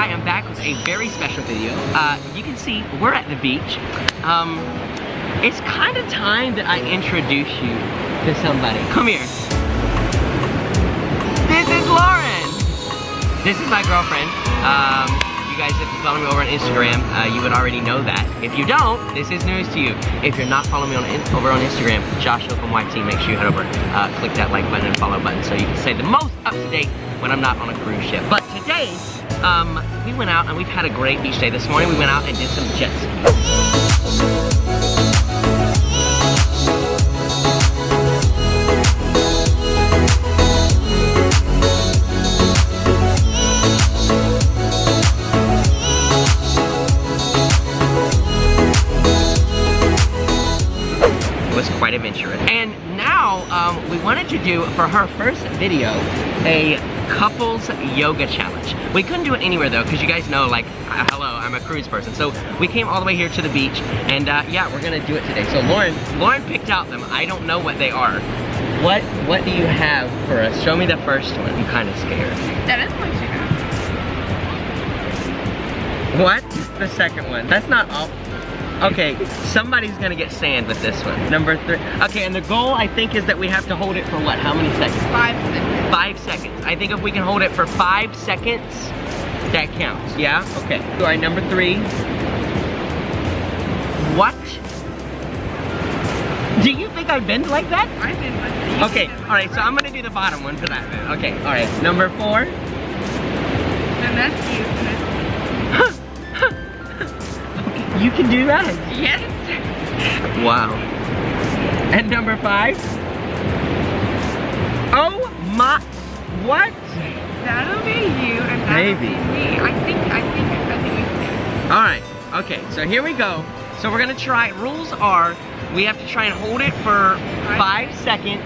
I am back with a very special video. You can see we're at the beach. It's kind of time that I introduce you to somebody. Come here. This is Lauren. This is my girlfriend. You guys, if you follow me over on Instagram, you would already know that. If you don't, this is news to you. If you're not following me over on Instagram, Josh Open YT, make sure you head over, click that like button and follow button so you can stay the most up to date when I'm not on a cruise ship. But today, we went out and we've had a great beach day. This morning we went out and did some jet ski. Quite adventurous. And now we wanted to do, for her first video, a couples yoga challenge. We couldn't do it anywhere though, because you guys know, like, hello, I'm a cruise person. So we came all the way here to the beach, and yeah, we're gonna do it today. So Lauren picked out them. I don't know what they are. What do you have for us? Show me the first one. I'm kind of scared. That is what you have. What? The second one. That's not all. Okay, somebody's gonna get sand with this one. Number 3. Okay, and the goal, I think, is that we have to hold it for what? How many seconds? 5 seconds. 5 seconds. I think if we can hold it for 5 seconds, that counts. Yeah? Okay. All right, number 3. What? Do you think I've been like that? I've been like that. Okay, all right, so I'm gonna do the bottom one for that then. Okay, all right. Number 4. And that's you. You can do that? Yes. Wow. And number 5? Oh my, what? That'll be you and that'll be me. I think you can. All right, okay, so here we go. So we're gonna try, rules are, we have to try and hold it for 5 seconds.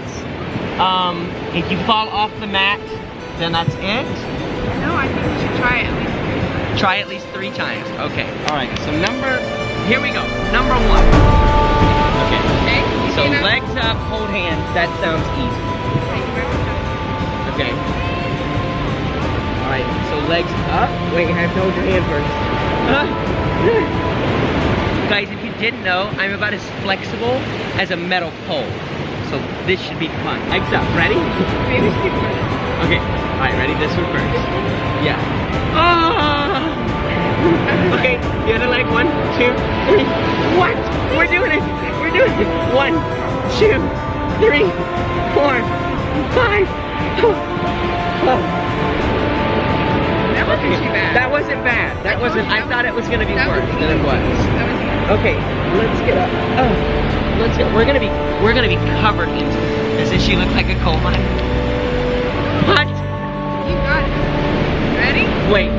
If you fall off the mat, then that's it. No, I think we should try it at least 3 times. Try at least 3 times. Okay. All right. So here we go. Number 1. Okay. Okay. So legs up, hold hands. That sounds easy. Okay. All right. So legs up. Wait, you have to hold your hand first. Guys, if you didn't know, I'm about as flexible as a metal pole. So this should be fun. Legs up. Ready? Maybe we should do it. Okay. All right. Ready? This one first. Yeah. Oh! Okay, the other leg, 1, 2, 3. What? We're doing it! We're doing it! 1, 2, 3, 4, 5. That wasn't too bad. That wasn't bad. That wasn't. I thought it was gonna be worse than it was. That was easy. Okay, let's get up. Oh, let's go. We're gonna be covered in. Doesn't she look like a coal mine? What? You got it. Ready? Wait.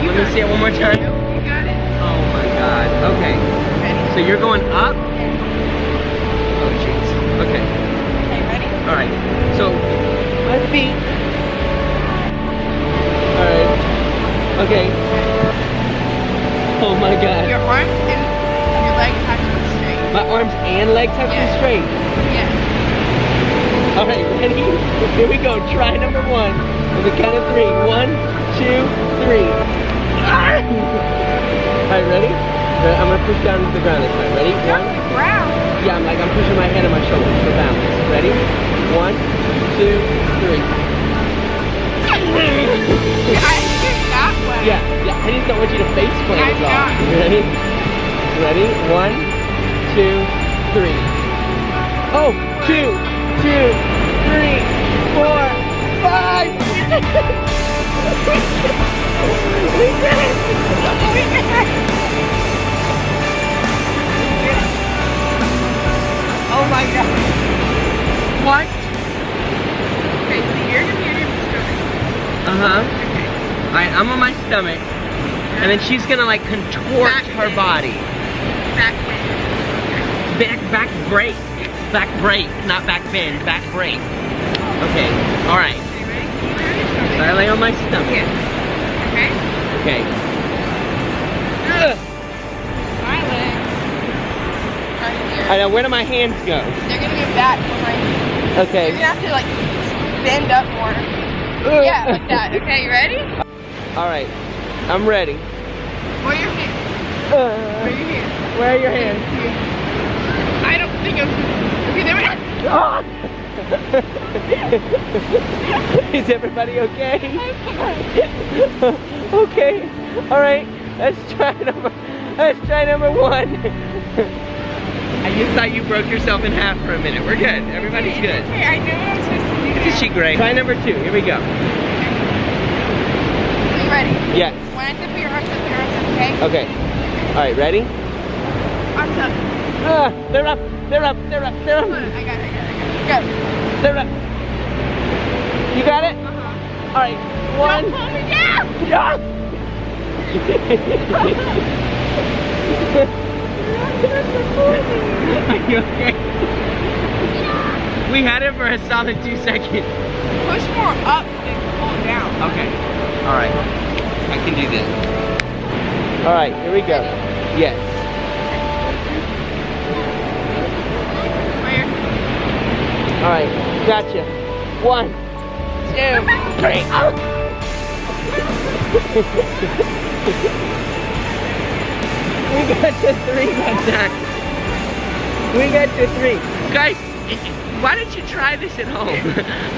Let me see it one more time. You got it. Oh my god. Okay. Ready? So you're going up? Oh jeez. Okay. Okay, ready? Alright. So my feet. Alright. Okay. Oh my god. Your arms and your legs have to be straight. My arms and legs have to be straight. Yes. Alright, ready? Here we go. Try number 1. On the count of 3. 1, 2, 3. Alright, ready? I'm gonna push down into the ground this time. Ready? Down to the ground? Yeah, I'm pushing my head on my shoulders for balance. Ready? 1, 2, 3. I did that way. Yeah. I just don't want you to face plant as well. Ready? Ready? 1, 2, 3. Oh, 2, 2, 3, 4, 5. We did it! We did it! Oh my god. What? Okay, so you're gonna be on your stomach. Uh-huh. Okay. Alright, I'm on my stomach. And then she's gonna like contort her body. Back bend. Back break. Back break, not back bend, back break. Okay, alright. Are you ready? So I lay on my stomach. Yeah. Okay? Okay. My legs. Right here. Alright, now where do my hands go? They're gonna go back from right here. Okay. You're gonna have to like bend up more. Yeah, like that. Okay, you ready? Alright. I'm ready. Where are your hands? Where are your hands? Where are your hands? I don't think I'm... Okay, there we go. Oh. Is everybody okay? Okay. All right. Let's try number one. I just thought you broke yourself in half for a minute. We're good. Everybody's good. Okay, I know what I'm supposed to do. Isn't she great? Try number two. Here we go. Are you ready? Yes. When I say put your arms up, okay? Okay. All right. Ready? Arms up. They're up. They're up. They're up. They're up. I got it. Go. They're up. You got it? Uh-huh. All right. One. Don't pull me down! Yeah. Are you okay? We had it for a solid 2 seconds. Push more up than pull down. Okay. All right. I can do this. All right. Here we go. Yes. Where? All right. Gotcha. 1, 2, 3. Oh. We got to 3 that time. We got to 3. Guys, why don't you try this at home?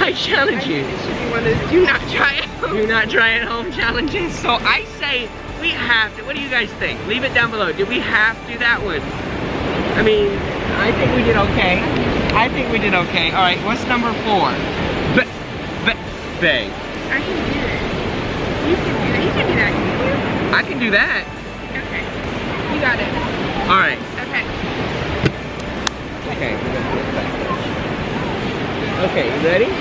I challenge you. This should be one of those do not try it. Do not try at home challenges. So I say we have to. What do you guys think? Leave it down below. Do we have to do that one? I mean, I think we did okay. I think we did okay. All right, what's number 4? Bang. I can do it. You can do that. You can do that. Can you? I can do that. Okay. You got it. All right. Okay. Okay. Okay, you ready?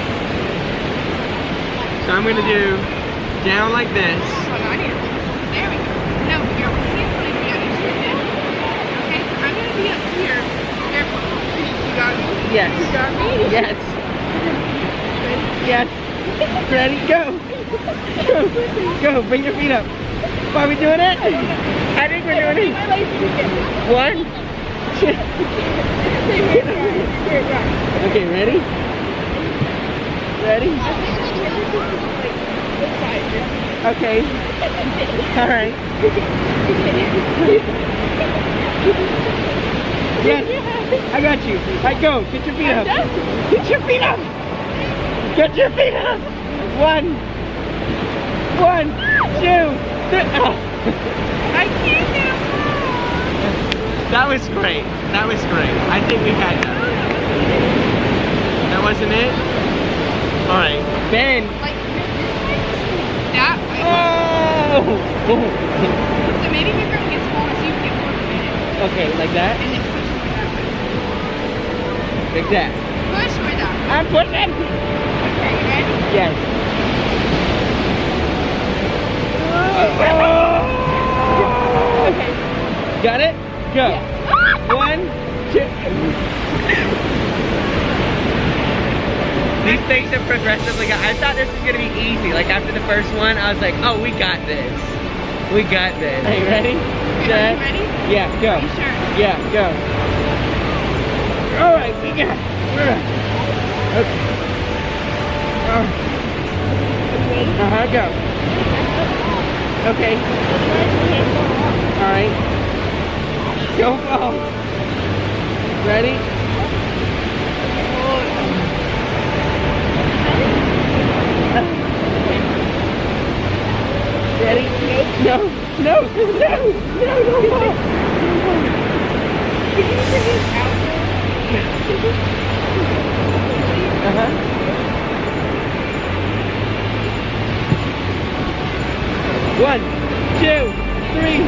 So I'm gonna do down like this. Hold on, I need to. There we go. No, your hands need to be on each other. Okay, so I'm gonna be up here. Careful. You got me? Yes. You got me? Yes. Yes. Ready? Go. Go. Go. Bring your feet up. Are we doing it? I think we're doing it. 1, 2. Okay, ready? Ready? Okay. All right. Yes. I got you. All right, go. Get your feet up. Get your feet up. Get your feet up. 1, 2, 3. Oh. I can't do it. That was great. That was great. I think we had that. That wasn't it? All right. Ben. Like that way. Oh. So maybe we're going to get smaller so you can get more of a minute. Okay, like that? And then push more that way. Like that. Push more that way. I'm pushing. Okay, you ready? Yes. Okay. Got it? Go. Yeah. 1, 2. These things have progressively got. I thought this was gonna be easy. Like after the first one, I was like, oh, we got this. We got this. Are you ready? Set. Are you ready? Yeah, go. Are you sure? Yeah, go. All right, we got it. Okay. Go. Okay. All right. Go fall. Ready? Ready? No. No. No. No. Don't fall. Can you bring this out? 1, 2, 3,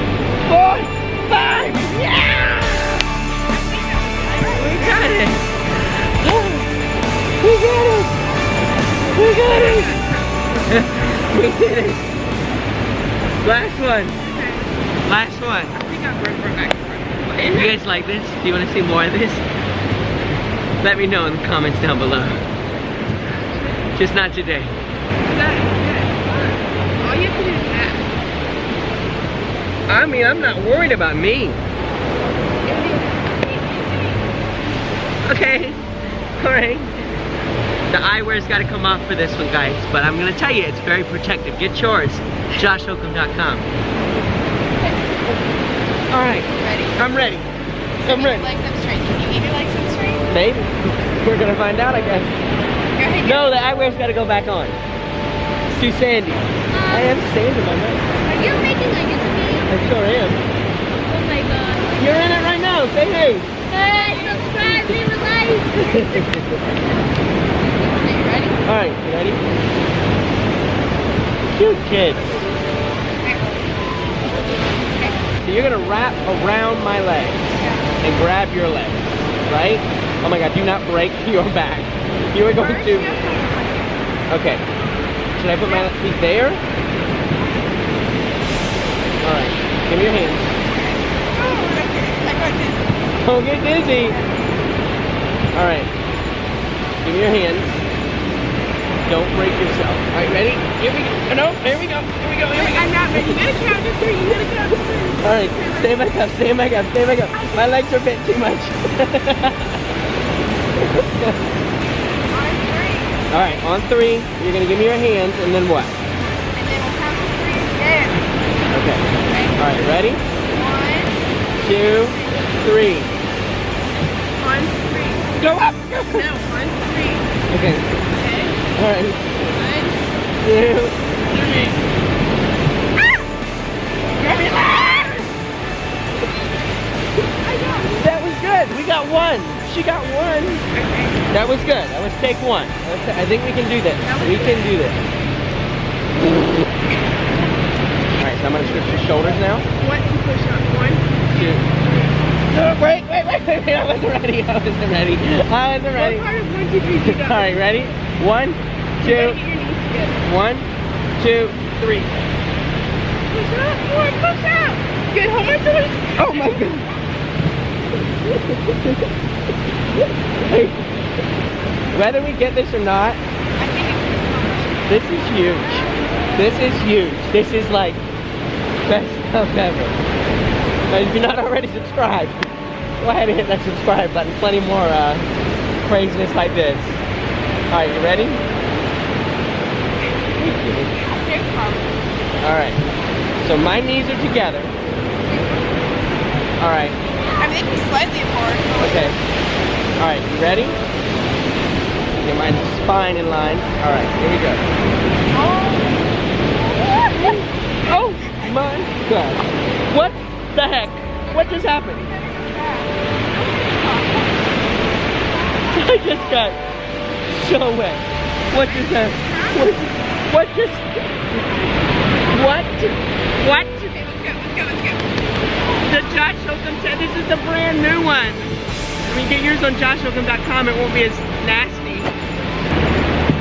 4, 5. Yeah! We got it. We got it. We got it. We did it. Last one. Last one. I think I'm going for back. You guys like this? Do you want to see more of this? Let me know in the comments down below. Just not today. That is good. All you have to do is that. I mean, I'm not worried about me. Okay. All right. The eyewear's got to come off for this one, guys. But I'm going to tell you, it's very protective. Get yours. JoshHokum.com. All right. Ready? I'm ready. I'm ready. Legs up straight. Can you keep your legs up straight? Maybe. We're going to find out, I guess. Go ahead. No, the eyewear's got to go back on. It's too sandy. I am sand in my mouth. Are you making like a video? I sure am. Oh my god. You're in it right now. Say hey. Hey, subscribe, leave a like. Okay, you ready? All right, you ready? Cute kids. So you're gonna wrap around my legs and grab your legs, right? Oh my God, do not break your back. You are going to... Okay. Should I put my feet there? All right, give me your hands. Don't get dizzy. All right, give me your hands. Don't break yourself. All right, ready? Here we go. No, here we go. Here we go. Here we go. I'm not ready. You gotta count to 3. You gotta count to 3. All right, stay back up. Stay back up. Stay back up. My legs are bent too much. All right, on 3, you're gonna give me your hands, and then what? And then we'll count to 3 again. Okay. All right, ready? 1, 2, 3. 1, 3. Go up. No, 1, 3. Okay. Okay. All right. 1, 2, 3. That was good. We got 1. She got 1. That was good. That was take 1. I think we can do this. We can do this. All right, so I'm gonna switch your shoulders now. 1, 2 push up. 1, 2. No, wait. I wasn't ready. I wasn't ready. What part of 1, 2, 3 do you got? All right, ready? 1, 2. You gotta get your knees together. 1, 2, 3. Push up. More. Push up. Good. Hold my shoulders. Oh my God. Hey, whether we get this or not, I think it's this is huge. This is huge. This is like best stuff ever. If you're not already subscribed, go ahead and hit that subscribe button. Plenty more craziness like this. All right, you ready? All right. So my knees are together. All right. I'm thinking slightly apart. Okay. All right, you ready? Get my spine in line. All right, here we go. Oh my God. What the heck? What just happened? I just got so wet. What just happened? What just... What? What? Okay, let's go. The Josh Hokum said this is the brand new one. I mean, get yours on JoshHokum.com. It won't be as nasty.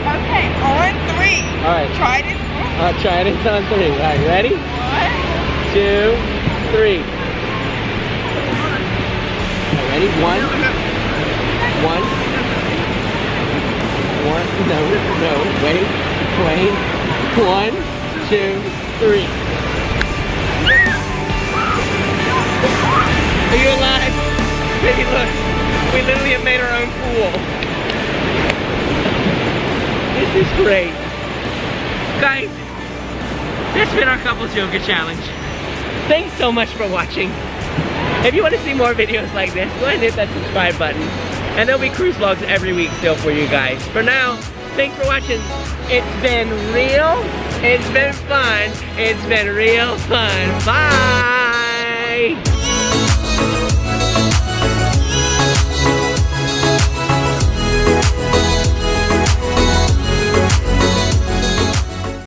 Okay, on 3. All right. Try this. I'll try it on 3. All right, ready? 1, 2, 3. All right, ready? 1. 1. No. Wait. 1, 2, 3. Are you alive? Baby, look. We literally have made our own pool. This is great. Guys, that's been our Couples Yoga Challenge. Thanks so much for watching. If you want to see more videos like this, go ahead and hit that subscribe button. And there'll be cruise vlogs every week still for you guys. For now, thanks for watching. It's been real. It's been fun. It's been real fun. Bye.